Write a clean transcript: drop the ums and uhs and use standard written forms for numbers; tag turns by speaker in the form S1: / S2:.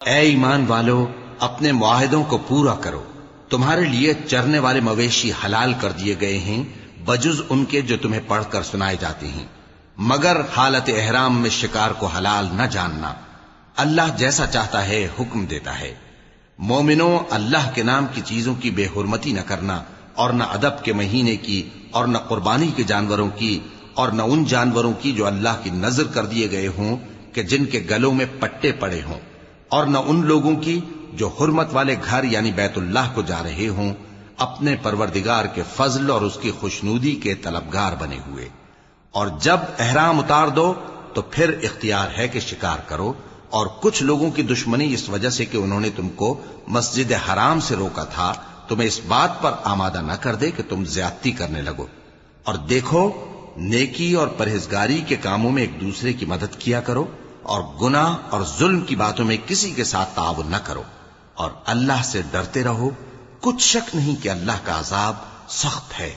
S1: اے ایمان والو، اپنے معاہدوں کو پورا کرو۔ تمہارے لیے چرنے والے مویشی حلال کر دیے گئے ہیں بجز ان کے جو تمہیں پڑھ کر سنائے جاتے ہیں، مگر حالت احرام میں شکار کو حلال نہ جاننا۔ اللہ جیسا چاہتا ہے حکم دیتا ہے۔ مومنوں، اللہ کے نام کی چیزوں کی بے حرمتی نہ کرنا، اور نہ ادب کے مہینے کی، اور نہ قربانی کے جانوروں کی، اور نہ ان جانوروں کی جو اللہ کی نذر کر دیے گئے ہوں کہ جن کے گلوں میں پٹے پڑے ہوں، اور نہ ان لوگوں کی جو حرمت والے گھر یعنی بیت اللہ کو جا رہے ہوں اپنے پروردگار کے فضل اور اس کی خوشنودی کے طلبگار بنے ہوئے۔ اور جب احرام اتار دو تو پھر اختیار ہے کہ شکار کرو، اور کچھ لوگوں کی دشمنی اس وجہ سے کہ انہوں نے تم کو مسجد حرام سے روکا تھا تمہیں اس بات پر آمادہ نہ کر دے کہ تم زیادتی کرنے لگو۔ اور دیکھو، نیکی اور پرہیزگاری کے کاموں میں ایک دوسرے کی مدد کیا کرو، اور گناہ اور ظلم کی باتوں میں کسی کے ساتھ تعاون نہ کرو، اور اللہ سے ڈرتے رہو۔ کچھ شک نہیں کہ اللہ کا عذاب سخت ہے۔